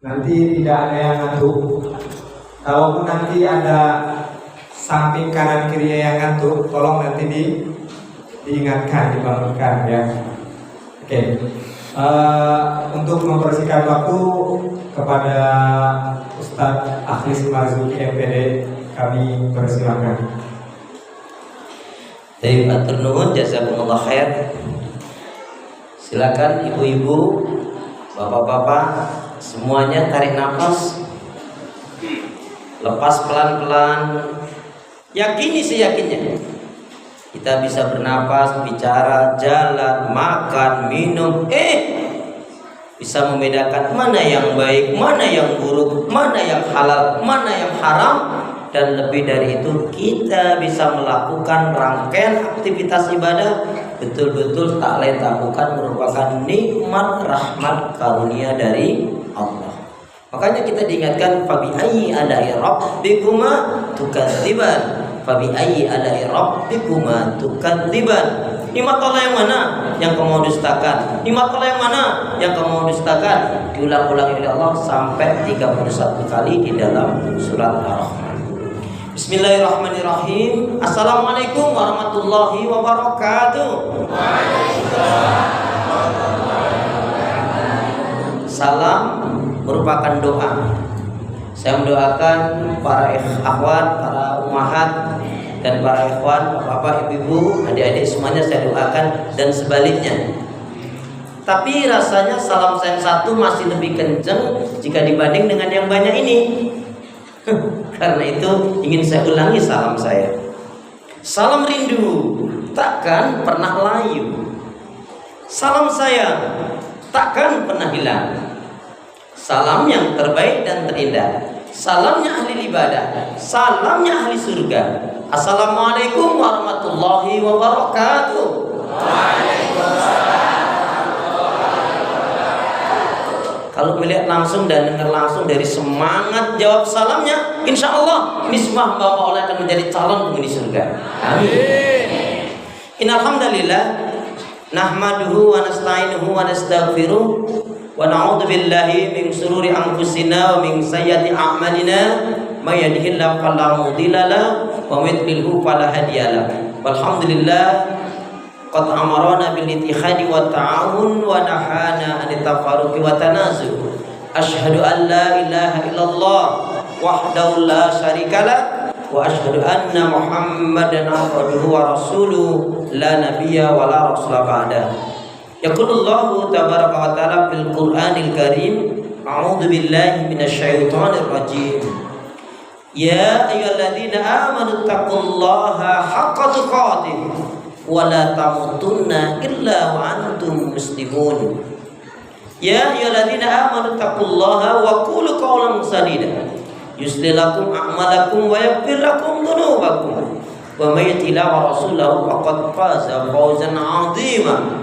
Nanti tidak ada yang ngantuk. Kalaupun nanti ada samping kanan kiri yang ngantuk, tolong nanti diingatkan, dibangunkan ya. Oke. Untuk mempersingkat waktu, kepada Ustadz Akhlis Marzuki MPD kami persilakan. Baik, matur nuwun, jazakumullah khair. Silakan ibu-ibu, bapak-bapak, semuanya tarik nafas, lepas pelan-pelan. Yakini seyakinnya kita bisa bernapas, bicara, jalan, makan, minum, bisa membedakan mana yang baik, mana yang buruk, mana yang halal, mana yang haram. Dan lebih dari itu, kita bisa melakukan rangkaian aktivitas ibadah betul-betul tak lain tak bukan merupakan nikmat rahmat karunia dari Allah. Makanya kita diingatkan, fabi ayyi ala'i rabbikuma tukadziban, fabi ayyi ala'i rabbikuma tukadziban. Nikmat Allah yang mana yang kamu dustakan? Nikmat Allah yang mana yang kamu dustakan? Diulang-ulang oleh Allah sampai 31 kali di dalam surat Ar-Rahman. Bismillahirrahmanirrahim. Assalamualaikum warahmatullahi wabarakatuh. Salam merupakan doa. Saya mendoakan para akhwat, para ummahat, dan para ikhwan, bapak, ibu, adik-adik semuanya saya doakan, dan sebaliknya. Tapi rasanya salam saya yang satu masih lebih kenceng jika dibanding dengan yang banyak ini. Karena itu ingin saya ulangi salam saya. Salam rindu takkan pernah layu. Salam sayang takkan pernah hilang. Salam yang terbaik dan terindah, salamnya ahli ibadah, salamnya ahli surga. Assalamualaikum warahmatullahi wabarakatuh. Waalaikumsalam. Kalau melihat langsung dan dengar langsung dari semangat jawab salamnya, insya Allah ini semua bapak oleh akan menjadi calon penghuni surga. Amin. Innalhamdalillah nahmaduhu wa nasta'inuhu wa nastaghfiruh wa na'udzu billahi min shururi anfusina wa min sayyiati a'malina may yahdihillahu fala mudilla lahu wa may yudlilhu fala hadiya lahu. Walhamdulillah qad amarana bil ittihadi wa ta'awun wa nahana anit tafarruqi wa tanazuh. Asyhadu an la ilaha illallah wahdahu la syarikalah wa asyhadu anna Muhammadan abduhu wa rasuluh la nabiyya wa la rasula ba'da. Yaqulullahu tabaraka wa ta'ala fil Qur'anil Karim, a'udzu billahi minasyaitonir rajim. Ya ayyuhalladzina amanu taqullaha haqqa tuqatih wa la tamutunna illa wa antum muslimun. Ya ayyuhalladzina amanu taqullaha wa qulu qawlan sadida yuslih lakum a'malakum wa yaghfir lakum dhunubakum wa may yuti'illah wa rasulahu faqad faza fawzan 'azima.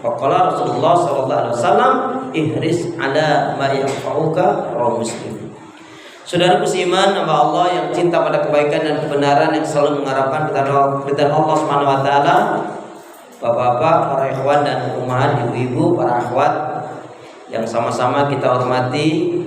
Faqala Rasulullah sallallahu alaihi wasallam, ihris ala ma yanfa'uka, rawahu Muslim. Saudaraku seiman, hamba Allah yang cinta pada kebaikan dan kebenaran, yang selalu mengharapkan keridhaan Allah Subhanahu wa taala, bapak-bapak, para ikhwan dan ummahat, ibu-ibu, para akhwat yang sama-sama kita hormati,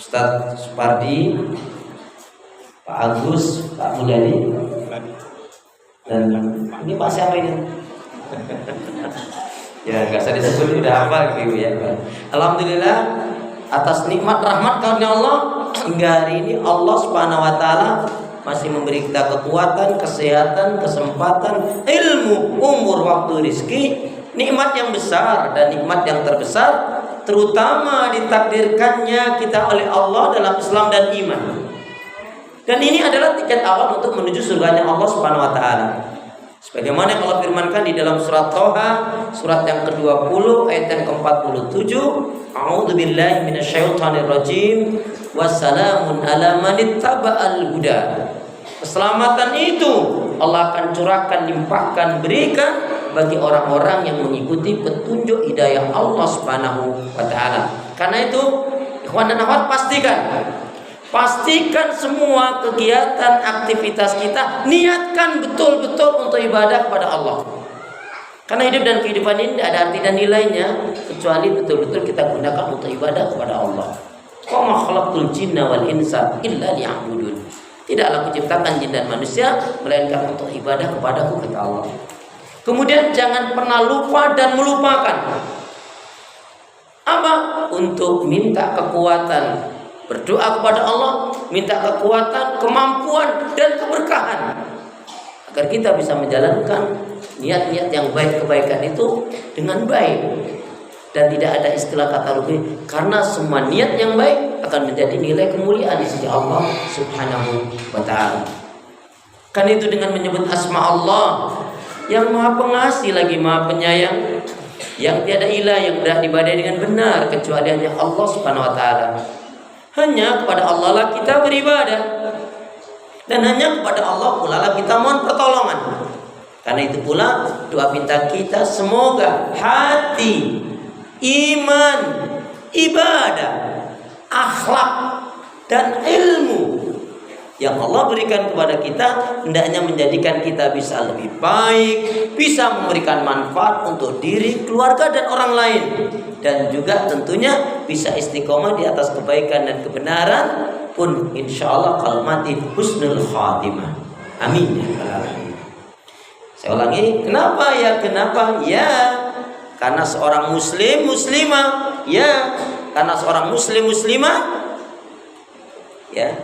Ustaz Supardi, Pak Agus, Pak Mulyadi, dan ini Pak siapa ini? Ya nggak usah disebut, udah hafal gitu ya. Alhamdulillah atas nikmat rahmat karunia Allah, hingga hari ini Allah Subhanahu wa taala masih memberi kita kekuatan, kesehatan, kesempatan, ilmu, umur, waktu, rizki, nikmat yang besar dan nikmat yang terbesar, terutama ditakdirkannya kita oleh Allah dalam Islam dan iman. Dan ini adalah tiket awal untuk menuju surganya Allah Subhanahu wa taala. Sebagaimana yang Allah firmankan di dalam surat Thaha, surat yang ke-20 ayat yang ke-47, a'udzu billahi minasyaitonir rajim, wassalamun ala man ittaba'al huda. Keselamatan itu Allah akan curahkan, limpahkan, berikan bagi orang-orang yang mengikuti petunjuk hidayah Allah Subhanahu wa taala. Karena itu, ikhwan dan akhwat, pastikan semua kegiatan aktivitas kita niatkan betul-betul untuk ibadah kepada Allah. Karena hidup dan kehidupan ini tidak ada arti dan nilainya kecuali betul-betul kita gunakan untuk ibadah kepada Allah. Wa ma khalaqtul jinna wal insa illa liya'budun. Tidaklah kuciptakan jin dan manusia melainkan untuk ibadah kepadaku, kata Allah. Kemudian jangan pernah lupa dan melupakan apa? Untuk minta kekuatan, berdoa kepada Allah, minta kekuatan, kemampuan dan keberkahan agar kita bisa menjalankan niat-niat yang baik, kebaikan itu dengan baik. Dan tidak ada istilah kata rugi, karena semua niat yang baik akan menjadi nilai kemuliaan di sisi Allah Subhanahu wa ta'ala. Kan itu dengan menyebut asma Allah yang maha pengasih lagi maha penyayang, yang tiada ilah yang berhak diibadahi dengan benar kecuali hanya Allah Subhanahu wa ta'ala. Hanya kepada Allah lah kita beribadah, dan hanya kepada Allah pula lah kita mohon pertolongan. Karena itu pula doa minta kita, semoga hati, iman, ibadah, akhlak dan ilmu yang Allah berikan kepada kita hendaknya menjadikan kita bisa lebih baik, bisa memberikan manfaat untuk diri, keluarga dan orang lain, dan juga tentunya bisa istiqomah di atas kebaikan dan kebenaran pun insya Allah kalau mati husnul khatimah. Amin. Saya ulangi, kenapa ya? Kenapa ya? Karena seorang muslim muslimah, ya. Karena seorang muslim muslimah, ya.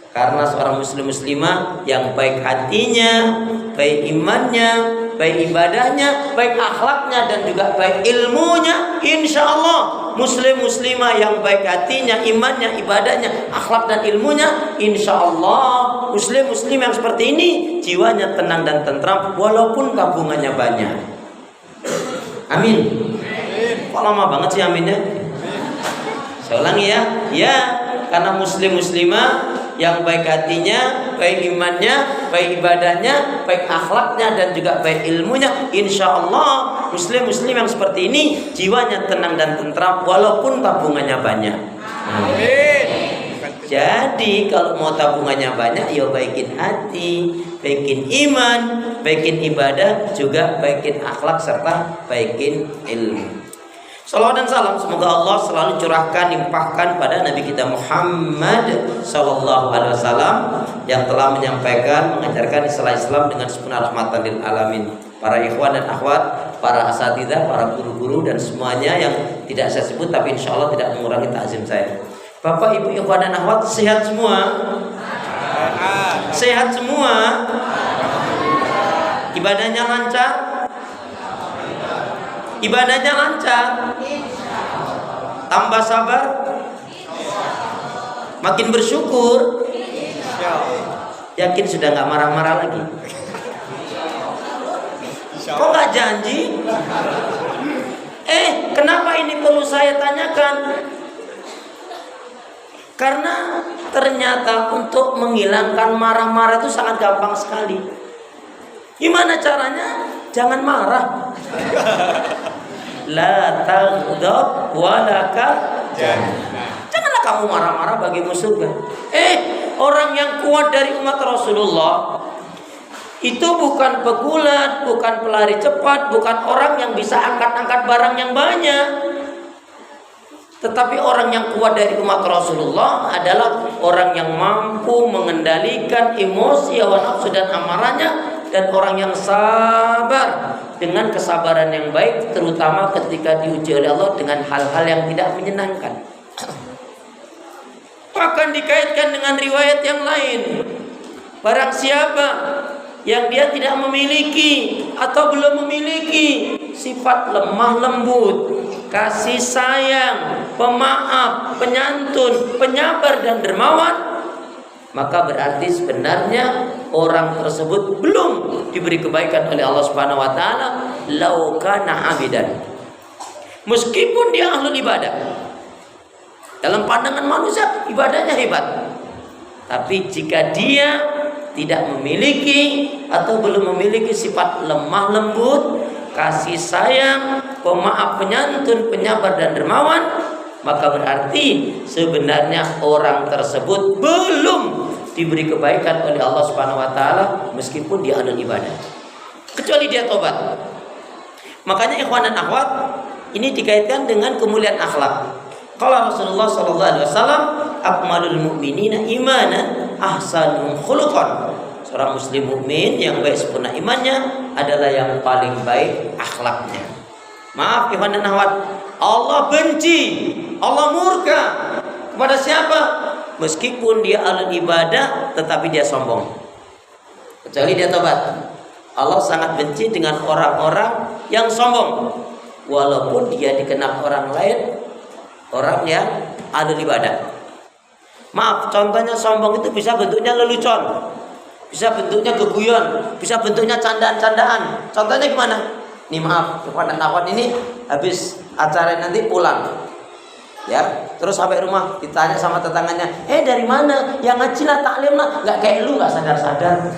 Karena seorang muslim muslimah yang baik hatinya, baik imannya, baik ibadahnya, baik akhlaknya dan juga baik ilmunya, insya Allah muslim muslimah yang baik hatinya, imannya, ibadahnya, akhlak dan ilmunya, insya Allah muslim muslim yang seperti ini jiwanya tenang dan tentram walaupun tabungannya banyak. Amin. Kok lama banget sih aminnya? Saya ulangi ya. Ya, karena muslim muslimah yang baik hatinya, baik imannya, baik ibadahnya, baik akhlaknya dan juga baik ilmunya, insya Allah muslim muslim yang seperti ini jiwanya tenang dan tentram walaupun tabungannya banyak. Amin. Jadi kalau mau tabungannya banyak, ya baikin hati, baikin iman, baikin ibadah, juga baikin akhlak serta baikin ilmu. Salawat dan salam semoga Allah selalu curahkan, limpahkan pada Nabi kita Muhammad sallallahu alaihi wasallam yang telah menyampaikan, mengajarkan istilah Islam dengan sempurna rahmatan lil alamin. Para ikhwan dan akhwat, para asatidzah, para guru-guru dan semuanya yang tidak saya sebut tapi insya Allah tidak mengurangi takzim saya. Bapak, ibu, ikhwan dan akhwat sehat semua? Sehat semua? Ibadahnya lancar? Ibadahnya lancar? Tambah sabar? Makin bersyukur? Yakin sudah gak marah-marah lagi? Kok gak janji? Kenapa ini perlu saya tanyakan? Karena ternyata untuk menghilangkan marah-marah itu sangat gampang sekali. Gimana caranya? Jangan marah. La taghdab walaka jannah. Janganlah kamu marah-marah bagimu surga. Orang yang kuat dari umat Rasulullah itu bukan pegulat, bukan pelari cepat, bukan orang yang bisa angkat-angkat barang yang banyak. Tetapi orang yang kuat dari umat Rasulullah adalah orang yang mampu mengendalikan emosi, hawa nafsu dan amarahnya, dan orang yang sabar dengan kesabaran yang baik, terutama ketika diuji oleh Allah dengan hal-hal yang tidak menyenangkan. Bahkan dikaitkan dengan riwayat yang lain, barang siapa yang dia tidak memiliki atau belum memiliki sifat lemah lembut, kasih sayang, pemaaf, penyantun, penyabar dan dermawan, maka berarti sebenarnya orang tersebut belum diberi kebaikan oleh Allah Subhanahu wa taala, lau kana abidan. Meskipun dia ahlul ibadah. Dalam pandangan manusia ibadahnya hebat. Tapi jika dia tidak memiliki atau belum memiliki sifat lemah lembut, kasih sayang, pemaaf, penyantun, penyabar dan dermawan, maka berarti sebenarnya orang tersebut belum diberi kebaikan oleh Allah Subhanahu wa taala meskipun dia ahli ibadah. Kecuali dia tobat. Makanya ikhwan dan akhwat, ini dikaitkan dengan kemuliaan akhlak. Kalau Rasulullah sallallahu alaihi wasallam, akmalul mu'minina imanan ahsanuhum khuluqan. Seorang muslim mukmin yang baik sempurna imannya adalah yang paling baik akhlaknya. Maaf ikhwan dan akhwat, Allah benci, Allah murka kepada siapa? Meskipun dia ahli ibadah tetapi dia sombong. Kecuali dia tobat. Allah sangat benci dengan orang-orang yang sombong, walaupun dia dikenal orang lain orang yang ahli ibadah. Maaf, contohnya sombong itu bisa bentuknya lelucon, bisa bentuknya geguyon, bisa bentuknya candaan-candaan. Contohnya gimana? Nih maaf, kepada akhwat ini habis acara nanti pulang, ya, terus sampai rumah ditanya sama tetangganya, dari mana? Yang ngaji lah, taklim lah, nggak kayak lu, nggak sadar-sadar.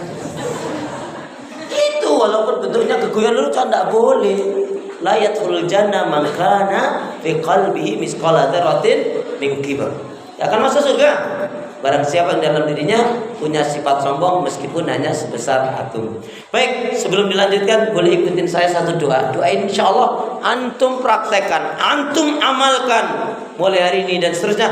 Itu walaupun bentuknya geguyon lelucon, nggak boleh. La yadkhulul jannah man kana fi qalbihi misqala dzarratin min kibr. Ya akan masuk surga barang siapa yang dalam dirinya punya sifat sombong meskipun hanya sebesar atom. Baik, sebelum dilanjutkan boleh ikutin saya satu doa. Doa insyaallah antum praktekkan, antum amalkan mulai hari ini dan seterusnya.